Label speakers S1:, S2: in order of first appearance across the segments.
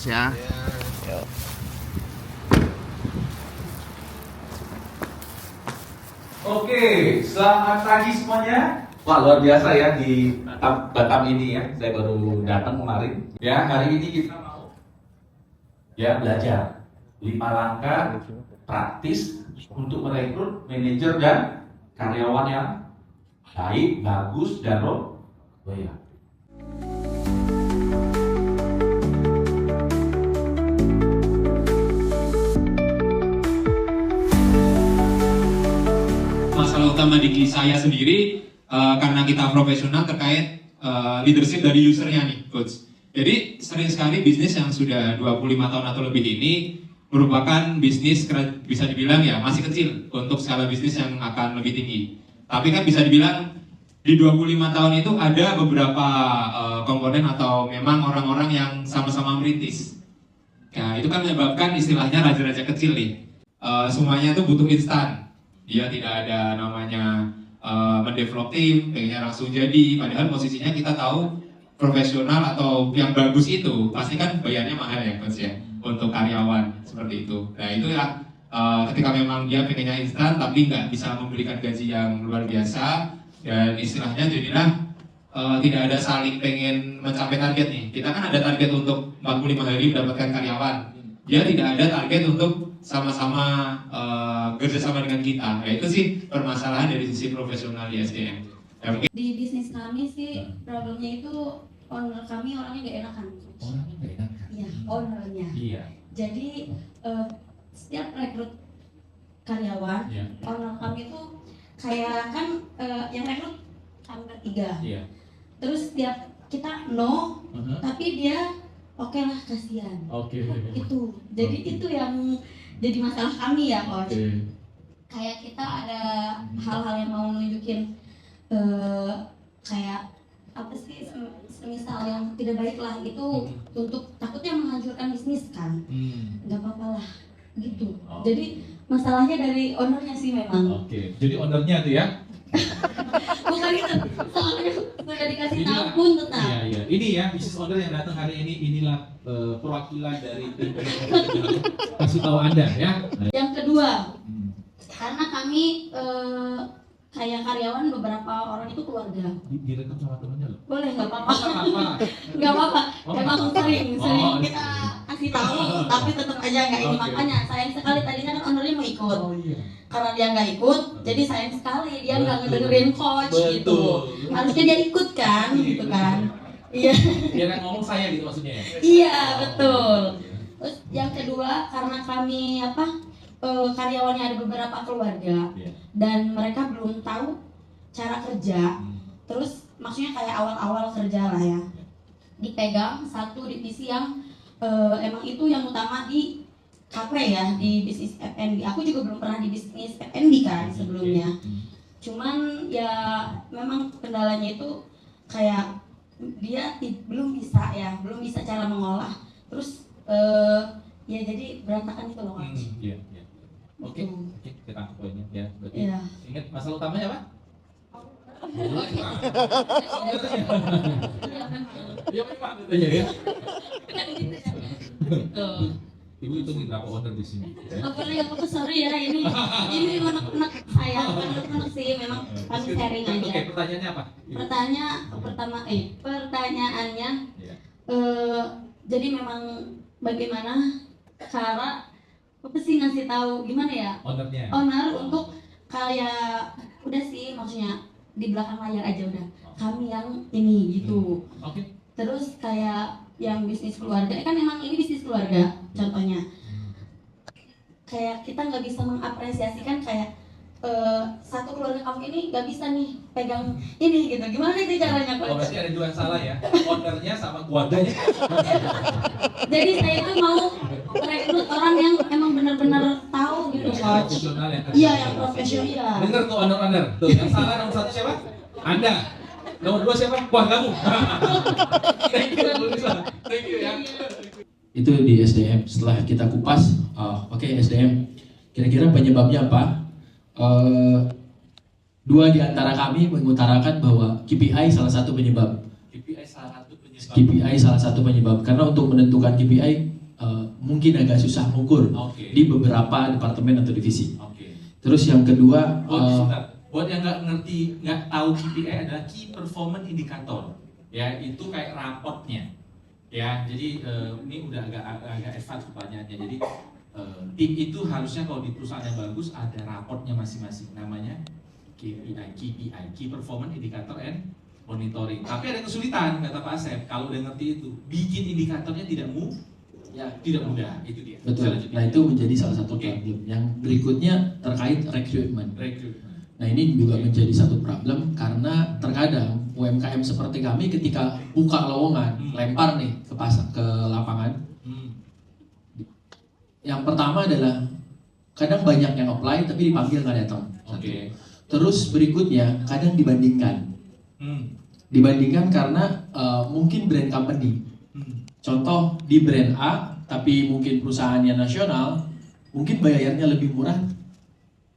S1: ya.
S2: Oke, selamat pagi semuanya. Wah, luar biasa ya di Batam ini ya. Saya baru datang kemarin. Ya, hari ini kita mau belajar 5 langkah praktis untuk merekrut manajer dan karyawan yang baik, bagus, dan loyal.
S3: Masalah utama di saya sendiri karena kita profesional terkait leadership dari usernya nih, coach. Jadi sering sekali bisnis yang sudah 25 tahun atau lebih ini merupakan bisnis bisa dibilang ya masih kecil untuk skala bisnis yang akan lebih tinggi. Tapi kan bisa dibilang di 25 tahun itu ada beberapa komponen atau memang orang-orang yang sama-sama merintis. Nah, itu kan menyebabkan istilahnya raja-raja kecil nih. Semuanya itu butuh instan. Dia tidak ada namanya mendevelop tim, pengennya langsung jadi. Padahal posisinya kita tahu profesional atau yang bagus itu pasti kan bayarnya mahal ya, coach ya, untuk karyawan seperti itu. Nah itu ya ketika memang dia pengennya instan tapi nggak bisa memberikan gaji yang luar biasa dan istilahnya jadilah tidak ada saling pengen mencapai target nih. Kita kan ada target untuk 45 hari mendapatkan karyawan. Dia tidak ada target untuk sama-sama kerjasama dengan kita. Ya, itu sih permasalahan dari sisi profesional di SDM. Ya,
S4: di bisnis kami sih problemnya itu owner kami orangnya gak enakan.
S2: Orangnya nggak enakan.
S4: Iya, ownernya.
S2: Iya.
S4: Jadi setiap rekrut karyawan,
S2: Iya.
S4: owner kami itu kayak kan yang rekrut kami bertiga.
S2: Iya.
S4: Terus setiap kita no, tapi dia oke lah kasihan.
S2: Oke.
S4: Itu. Jadi itu yang jadi masalah kami ya, coach. Kayak kita ada hal-hal yang mau nunjukin kayak apa sih semisal yang tidak baik lah itu untuk takutnya menghancurkan bisnis kan. Nggak apa-apa lah gitu. Jadi masalahnya dari ownernya sih memang.
S2: Oke. Jadi ownernya tuh ya.
S4: Bukan itu, soalnya sudah dikasih tahu
S2: Inilah-
S4: pun tetap.
S2: Iya, iya. Ini ya business owner yang datang hari ini, inilah perwakilan dari tim kasih tahu Anda ya.
S4: Yang kedua, karena kami kayak karyawan beberapa orang itu keluarga.
S2: Direkam sama temennya loh.
S4: Boleh nggak apa-apa?
S2: Apa?
S4: Nggak apa-apa.
S2: Oh,
S4: Memang
S2: nggak apa-apa.
S4: sering
S2: Oh,
S4: kita kasih tahu, tapi tetap aja nggak ini.
S2: Oke.
S4: Makanya sayang sekali tadinya kan ownernya mau ikut.
S2: Oh iya.
S4: Karena dia nggak ikut, jadi sayang sekali dia nggak
S2: Betul.
S4: ngedengerin coach gitu.
S2: Betul.
S4: Harusnya dia ikut kan, gitu kan? Iya.
S2: Dia kan ngomong saya gitu maksudnya ya.
S4: Iya betul. Terus yang kedua karena kami karyawannya ada beberapa keluarga
S2: Iya.
S4: dan mereka belum tahu cara kerja. Terus maksudnya kayak awal-awal kerja lah ya. Dipegang satu divisi yang emang itu yang utama di kafe ya, di bisnis F&B. Aku juga belum pernah di bisnis F&B kan sebelumnya. Cuman ya memang kendalanya itu kayak dia belum bisa cara mengolah. Terus ya jadi berantakan itu loh.
S2: Iya, iya. Oke,
S4: Gitu.
S2: oke, kita tangkap poinnya ya. Berarti
S4: Iya.
S2: ingat masalah utamanya apa? Iya, Pak, katanya ya. Ibu hitungin berapa order di sini.
S4: Nggak boleh, nggak apa-apa, sorry ya ini unek-unek saya, bukan unek-unek sih, memang kami sharing aja.
S2: Oke, pertanyaannya apa? Ibu?
S4: Pertanyaannya
S2: Iya.
S4: jadi memang bagaimana cara apa sih ngasih tahu gimana ya
S2: Ownernya.
S4: owner untuk kayak udah sih maksudnya di belakang layar aja udah kami yang ini gitu.
S2: Oke.
S4: Terus kayak yang bisnis keluarga kan emang ini bisnis keluarga contohnya. Kayak kita nggak bisa mengapresiasikan kayak satu keluarga kamu ini nggak bisa nih pegang ini gitu. Gimana itu caranya,
S2: Oh,
S4: Coach?
S2: berarti ada dua yang salah ya. Ownernya sama keluarganya.
S4: Jadi saya tuh mau rekrut orang yang emang benar-benar tahu gitu, Coach.
S2: Profesional yang
S4: Iya, yang profesional.
S2: Dengar tuh owner. Tuh, yang salah nomor 1 siapa? Anda. Nomor 2 siapa? Keluargamu. Thank you, Bu Lisa. Thank you ya.
S5: Itu di SDM. Setelah kita kupas, oke, SDM. Kira-kira penyebabnya apa? Dua di antara kami mengutarakan bahwa KPI salah satu penyebab. KPI salah satu penyebab. Karena untuk menentukan KPI mungkin agak susah mengukur
S2: Oke.
S5: di beberapa departemen atau divisi.
S2: Oke.
S5: Terus yang kedua,
S2: Buat yang nggak ngerti, nggak tahu KPI adalah Key Performance Indicator. Ya, itu kayak rapotnya. Ya, jadi ini udah agak advance pertanyaannya. Jadi tim itu harusnya kalau di perusahaan yang bagus ada rapotnya masing-masing. Namanya KPI, Key Performance Indicator and Monitoring. Tapi ada kesulitan kata Pak Asep. Kalau udah ngerti itu, bikin indikatornya tidak mudah. Itu dia.
S5: betul. Nah itu menjadi salah satu problem. Yang berikutnya terkait rekrutmen. Nah ini juga menjadi satu problem karena terkadang UMKM seperti kami ketika buka lowongan, lempar nih ke pasar, ke lapangan. Yang pertama adalah kadang banyak yang apply tapi dipanggil nggak datang.
S2: Oke.
S5: Terus berikutnya kadang dibandingkan. Dibandingkan karena mungkin brand company. Contoh di brand A tapi mungkin perusahaannya nasional, mungkin bayarnya lebih murah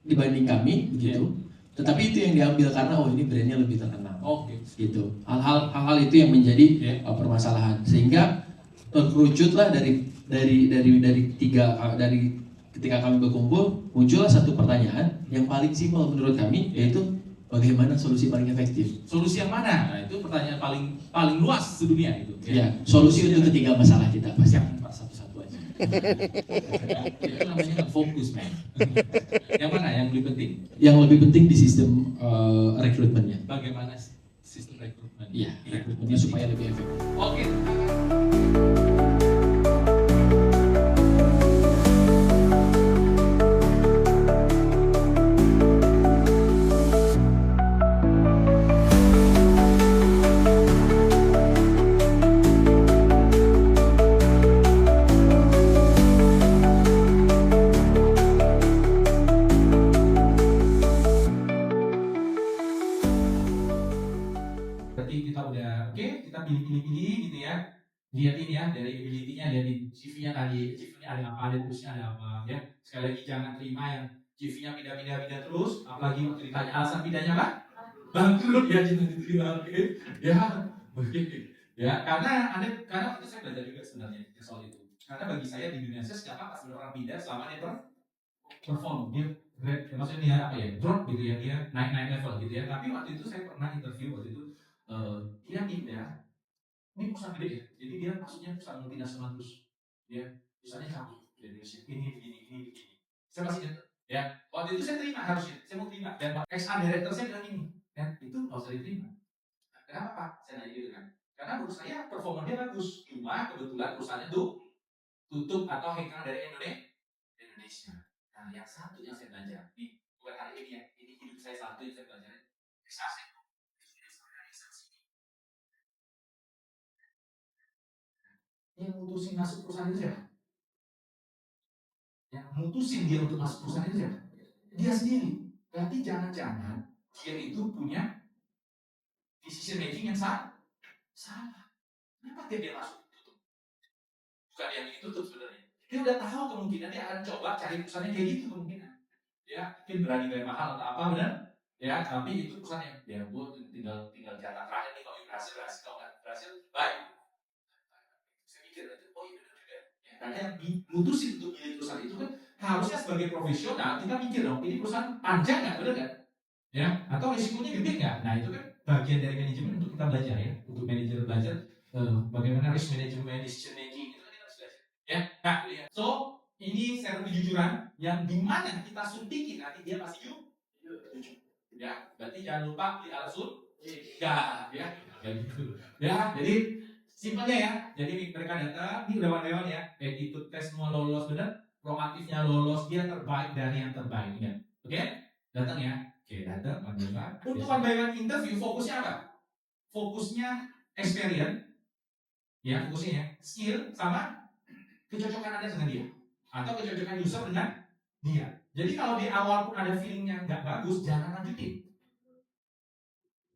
S5: dibanding kami begitu. Tetapi itu yang diambil karena ini brandnya lebih terkenal. Gitu. Hal-hal itu yang menjadi permasalahan. Sehingga terkerucutlah dari ketika kami berkumpul muncullah satu pertanyaan yang paling simpel menurut kami, yaitu bagaimana solusi paling efektif.
S2: Solusi yang mana? Nah, itu pertanyaan paling luas sedunia itu.
S5: Ya, solusi untuk ketiga masalah kita pasti satu-satu aja.
S2: Itu namanya fokus, man. Yang mana yang lebih penting?
S5: Yang lebih penting di sistem rekrutmennya.
S2: Bagaimana sistem rekrutmen?
S5: Iya, rekrutmennya supaya lebih efektif.
S2: Oke. Berarti kita udah kita pilih-pilih gitu ya. Lihatin ya dari ability-nya, dari CV-nya tadi, CV-nya ada apa, ada terusnya ada apa ya. Sekali lagi jangan terima yang CV-nya pindah-pindah terus, apalagi waktu ditanya alasan pindahnya apa? Bangkrut ya, jangan diterima. Ya, karena waktu itu saya belajar juga sebenarnya soal itu. Karena bagi saya di dunia sales siapa pas orang pindah selama dia perform, dia maksudnya dia apa ya, drop gitu ya, dia naik level gitu ya. Tapi waktu itu saya pernah interview waktu itu dia pindah, ini perusahaan gede ya, jadi dia maksudnya perusahaan multinasional terus, dia misalnya cabut dari ini begini. Saya masih ingat ya, waktu itu saya terima harusnya, saya mau terima dan XA director saya bilang ini, kan itu nggak usah diterima. Kenapa Pak? Saya nanya gitu kan, karena menurut saya performa dia bagus, cuma kebetulan perusahaannya tuh tutup atau hengkang dari Indonesia. Nah, yang satu yang saya belajar, nih bukan hari ini ya, ini hidup saya satu yang saya belajar, eksasi. Yang mutusin masuk perusahaan itu siapa? Yang mutusin dia untuk masuk perusahaan itu siapa? Dia sendiri. Berarti jangan-jangan dia itu punya decision making yang salah. Kenapa dia masuk tutup? Bukan dia ingin tutup sebenarnya. Dia udah tahu kemungkinan dia akan coba cari perusahaan yang kayak gitu kemungkinan. Ya, mungkin berani bayar mahal atau apa benar? Ya, tapi itu perusahaan yang dia buat tinggal jatah terakhir nih, kalau berhasil, kalau nggak berhasil, baik. Saya mikir oh iya benar juga. Ya, karena yang mutusin untuk milih perusahaan itu kan harusnya sebagai profesional kita mikir dong, ini perusahaan panjang nggak, benar nggak? Ya, atau risikonya gede nggak? Nah itu kan bagian dari manajemen untuk kita belajar ya, untuk manajer belajar bagaimana risk management, decision making itu kan kita harus belajar. Ya, nah lihat. So ini serum kejujuran yang dimana kita suntikin nanti dia pasti jujur. Ya, berarti jangan lupa beli alat ya, kayak gitu. Ya, jadi simpelnya ya, jadi mereka datang, ini dewan-dewan ya, attitude test semua lolos benar, proaktifnya lolos, dia terbaik dari yang terbaik ya. Oke? Datang ya. Oke, datang one. Untuk one interview fokusnya apa? Fokusnya experience, ya fokusnya ya, skill sama kecocokan Anda dengan dia, atau kecocokan user dengan dia. Jadi kalau di awal pun ada feelingnya nggak bagus, jangan lanjutin,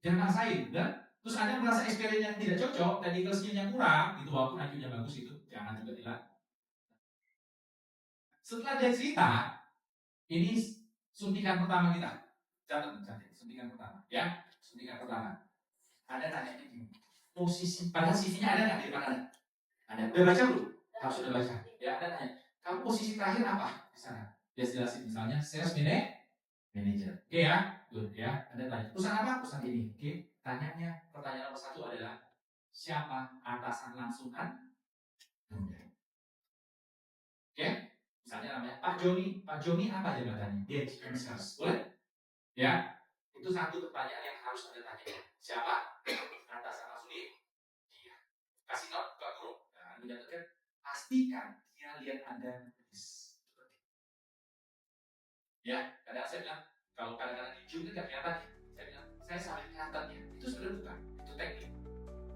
S2: jangan maksain, dan terus Anda merasa experience yang tidak cocok, technical skill-nya kurang, itu walaupun IQ-nya bagus itu, jangan tiba-tiba. Setelah dia cerita, ini suntikan pertama kita. Catat, suntikan pertama, ya, suntikan pertama. Ada tanya ini, posisi pada CV-nya ada nggak di depan Anda? Ada. Udah baca belum? harus Anda baca. Ya, Anda tanya, kamu posisi terakhir apa di sana? Dia jelasin misalnya sales manager. Oke ya, good ya. Anda tanya, perusahaan apa? Perusahaan ini. Oke, pertanyaan nomor 1 adalah siapa atasan langsung Anda? Oke, misalnya namanya Pak Joni. Pak Joni apa jabatannya? Dia GM Sales. Boleh? Ya, itu satu pertanyaan yang harus Anda tanya. Siapa atasan langsung dia? Kasih note ke guru. Nah, mencatatkan, pastikan dia lihat Anda menulis. Ya, kadang saya bilang, kalau kadang-kadang di Zoom nggak kelihatan, saya bilang, saya sampai kelihatan ya. Itu sebenarnya bukan, itu teknik.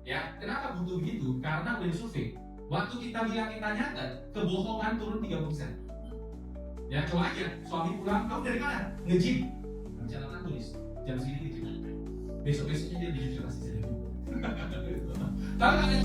S2: Ya, kenapa butuh begitu? Karena udah disurvei. Waktu kita bilang kita nyatet, kebohongan turun 30%. Ya, coba aja, suami pulang, kamu dari mana? Nge-gym. Catatan tulis, jam segini di gym. Besok-besoknya dia di gym pasti jadi. Tapi